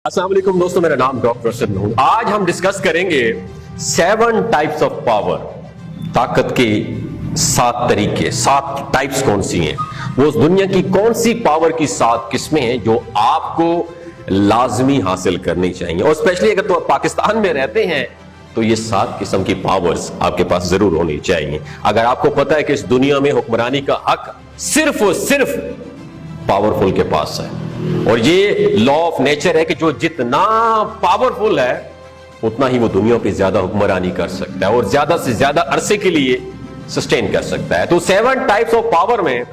अस्सलाम वालेकुम दोस्तों, मेरा नाम डॉक्टर असद नूर। आज हम डिस्कस करेंगे 7 टाइप्स ऑफ पावर। ताकत के 7 तरीके, 7 टाइप्स कौन सी हैं, वो उस दुनिया की कौन सी पावर की 7 किस्में हैं जो आपको लाजमी हासिल करनी चाहिए। और स्पेशली अगर तो आप पाकिस्तान में रहते हैं तो ये 7 किस्म की पावर्स आपके पास जरूर होनी चाहिए। अगर आपको पता है कि इस दुनिया में हुक्मरानी का हक सिर्फ और सिर्फ पावरफुल के पास है, और ये लॉ ऑफ नेचर है कि जो जितना पावरफुल है उतना ही वो दुनिया पे ज्यादा हुक्मरानी कर सकता है और ज्यादा से ज्यादा अरसे के लिए सस्टेन कर सकता है। तो 7 टाइप्स ऑफ पावर में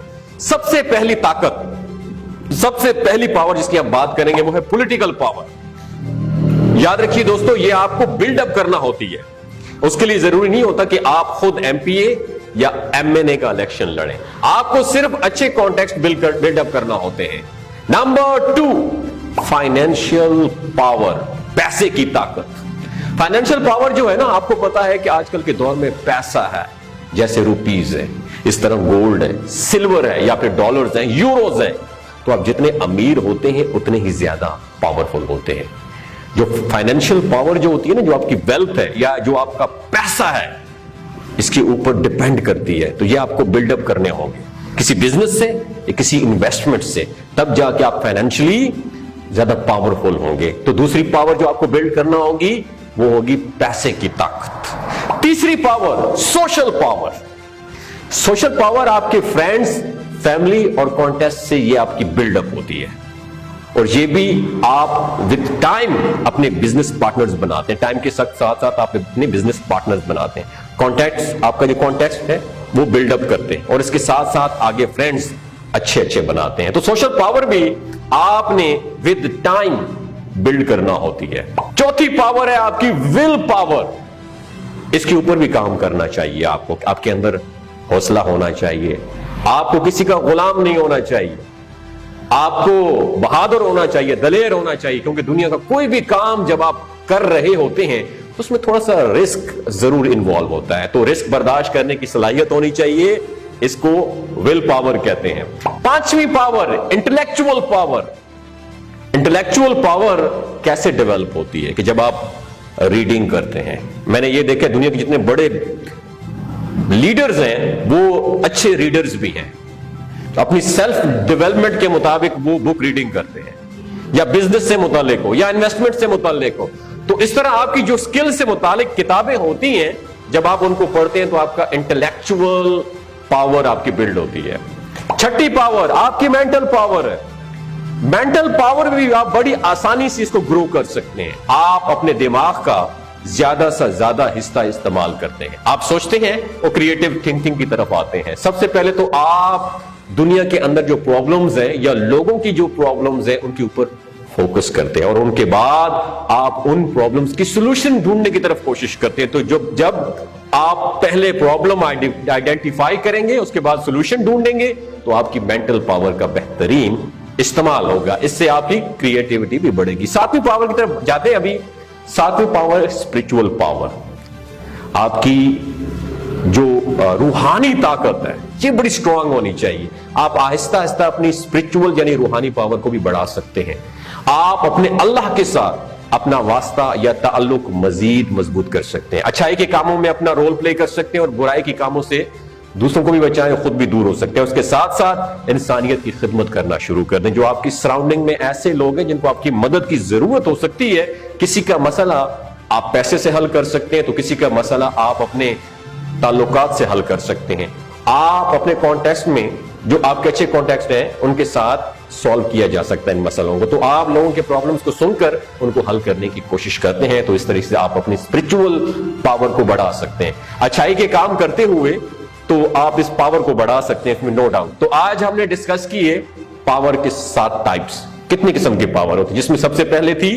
सबसे पहली ताकत, सबसे पहली पावर जिसकी हम बात करेंगे वो है पॉलिटिकल पावर। याद रखिए दोस्तों, ये आपको बिल्डअप करना होती है। उसके लिए जरूरी नहीं होता कि आप खुद एमपीए या एमएनए का इलेक्शन लड़ें, आपको सिर्फ अच्छे कॉन्टेक्स्ट बिल्डअप करना होते हैं। नंबर 2, फाइनेंशियल पावर, पैसे की ताकत। फाइनेंशियल पावर जो है ना, आपको पता है कि आजकल के दौर में पैसा है, जैसे रुपीज है, इस तरह गोल्ड है, सिल्वर है, या फिर डॉलर्स हैं, यूरोज हैं। तो आप जितने अमीर होते हैं उतने ही ज्यादा पावरफुल होते हैं। जो फाइनेंशियल पावर जो होती है ना, जो आपकी वेल्थ है या जो आपका पैसा है, इसके ऊपर डिपेंड करती है। तो ये आपको बिल्डअप करने होंगे किसी बिजनेस से या किसी इन्वेस्टमेंट से, तब जाके आप फाइनेंशियली ज्यादा पावरफुल होंगे। तो दूसरी पावर जो आपको बिल्ड करना होगी वो होगी पैसे की ताकत। तीसरी power, social power. Social power आपके फ्रेंड्स, फैमिली और कॉन्टेस्ट से ये आपकी बिल्डअप होती है, और ये भी आप विद टाइम अपने बिजनेस पार्टनर्स बनाते हैं। टाइम के साथ साथ आप अपने बिजनेस पार्टनर्स बनाते हैं। कॉन्टैक्ट्स, आपका जो कॉन्टैक्ट है वो बिल्डअप करते हैं, और इसके साथ साथ आगे फ्रेंड्स अच्छे अच्छे बनाते हैं। तो सोशल पावर भी आपने विद टाइम बिल्ड करना होती है। चौथी पावर है आपकी विल पावर। इसके ऊपर भी काम करना चाहिए आपको। आपके अंदर हौसला होना चाहिए, आपको किसी का गुलाम नहीं होना चाहिए, आपको बहादुर होना चाहिए, दलेर होना चाहिए। क्योंकि दुनिया का कोई भी काम जब आप कर रहे होते हैं तो उसमें थोड़ा सा रिस्क जरूर इन्वॉल्व होता है। तो रिस्क बर्दाश्त करने की सलाहियत होनी चाहिए, इसको विल पावर कहते हैं। पांचवी power, intellectual power. Intellectual power कैसे डेवलप होती है कि जब आप रीडिंग करते हैं। मैंने ये देखा दुनिया के जितने बड़े लीडर्स हैं वो अच्छे रीडर्स भी हैं, अपनी सेल्फ डेवलपमेंट के मुताबिक वो बुक रीडिंग करते हैं, या बिजनेस से मुतालिक हो या इन्वेस्टमेंट से मुतालिक हो। तो इस तरह आपकी जो स्किल से मुतालिक किताबें होती हैं, जब आप उनको पढ़ते हैं तो आपका इंटेलेक्चुअल पावर आपकी बिल्ड होती है। छठी पावर आपकी मेंटल पावर है। मेंटल पावर भी आप बड़ी आसानी से इसको ग्रो कर सकते हैं। आप अपने दिमाग का ज्यादा से ज्यादा हिस्सा इस्तेमाल करते हैं, आप सोचते हैं और क्रिएटिव थिंकिंग की तरफ आते हैं। सबसे पहले तो आप दुनिया के अंदर जो प्रॉब्लम्स हैं या लोगों की जो प्रॉब्लम्स हैं उनके ऊपर फोकस करते हैं, और उनके बाद आप उन प्रॉब्लम्स की सॉल्यूशन ढूंढने की तरफ कोशिश करते हैं। तो जब आप पहले प्रॉब्लम आइडेंटिफाई करेंगे, उसके बाद सॉल्यूशन ढूंढेंगे, तो आपकी मेंटल पावर का बेहतरीन इस्तेमाल होगा। इससे आपकी क्रिएटिविटी भी बढ़ेगी। 7वीं पावर की तरफ जाते हैं अभी। 7वीं पावर, स्पिरिचुअल पावर। आपकी जो रूहानी ताकत है ये बड़ी स्ट्रांग होनी चाहिए। आप आहिस्ता आहिस्ता अपनी स्पिरिचुअल यानी रूहानी पावर को भी बढ़ा सकते हैं। आप अपने अल्लाह के साथ अपना वास्ता या ताल्लुक मजीद मजबूत कर सकते हैं। अच्छाई के कामों में अपना रोल प्ले कर सकते हैं और बुराई के कामों से दूसरों को भी बचाएं, खुद भी दूर हो सकते हैं। उसके साथ साथ इंसानियत की खिदमत करना शुरू कर दें। जो आपकी सराउंडिंग में ऐसे लोग हैं जिनको आपकी मदद की जरूरत हो सकती है, किसी का मसला आप पैसे से हल कर सकते हैं, तो किसी का मसला आप अपने ताल्लुकात से हल कर सकते हैं। आप अपने कॉन्टेक्स्ट में जो आपके अच्छे कॉन्टेक्स्ट हैं उनके साथ सॉल्व किया जा सकता है इन मसलों को। तो आप लोगों के प्रॉब्लम्स को सुनकर उनको हल करने की कोशिश करते हैं। तो इस तरीके से आप अपनी स्पिरिचुअल पावर को बढ़ा सकते हैं। अच्छाई के काम करते हुए तो आप इस पावर को बढ़ा सकते हैं, इसमें नो डाउट। तो आज हमने डिस्कस किए पावर के 7 टाइप्स। कितनी किस्म की पावर होती है, जिसमें सबसे पहले थी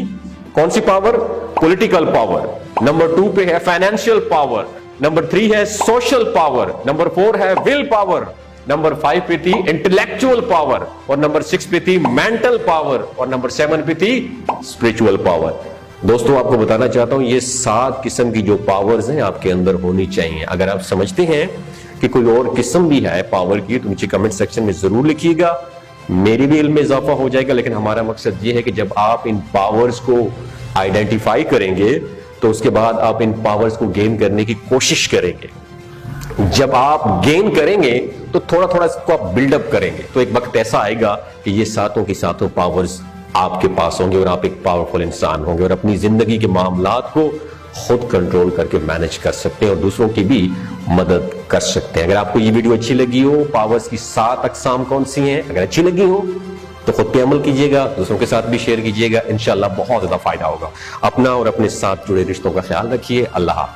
कौन सी पावर? Political power. नंबर 2 पे है फाइनेंशियल पावर। नंबर 3 है सोशल पावर। नंबर 4 है विल पावर। नंबर 5 पे थी इंटेलेक्चुअल पावर, और नंबर 6 पे थी मेंटल पावर, और नंबर 7 पे थी स्पिरिचुअल पावर। दोस्तों, आपको बताना चाहता हूं ये 7 किस्म की जो पावर्स हैं आपके अंदर होनी चाहिए। अगर आप समझते हैं कि कोई और किस्म भी है पावर की तो नीचे कमेंट सेक्शन में जरूर लिखिएगा। میری بھی علم میں اضافہ ہو جائے گا، لیکن ہمارا مقصد یہ ہے کہ جب آپ ان پاورز کو آئیڈینٹیفائی کریں گے تو اس کے بعد آپ ان پاورز کو گین کرنے کی کوشش کریں گے. جب آپ گین کریں گے تو تھوڑا تھوڑا اس کو آپ بلڈ اپ کریں گے، تو ایک وقت ایسا آئے گا کہ یہ ساتوں کی ساتوں پاورز آپ کے پاس ہوں گے اور آپ ایک پاورفل انسان ہوں گے اور اپنی زندگی کے معاملات کو خود کنٹرول کر کے مینج کر سکتے ہیں اور دوسروں کی بھی مدد کر سکتے ہیں. اگر آپ کو یہ ویڈیو اچھی لگی ہو، پاورز کی 7 اقسام کون سی ہیں، اگر اچھی لگی ہو تو خود پہ عمل کیجئے گا، دوسروں کے ساتھ بھی شیئر کیجئے گا، انشاءاللہ بہت زیادہ فائدہ ہوگا. اپنا اور اپنے ساتھ جڑے رشتوں کا خیال رکھیے. اللہ حافظ.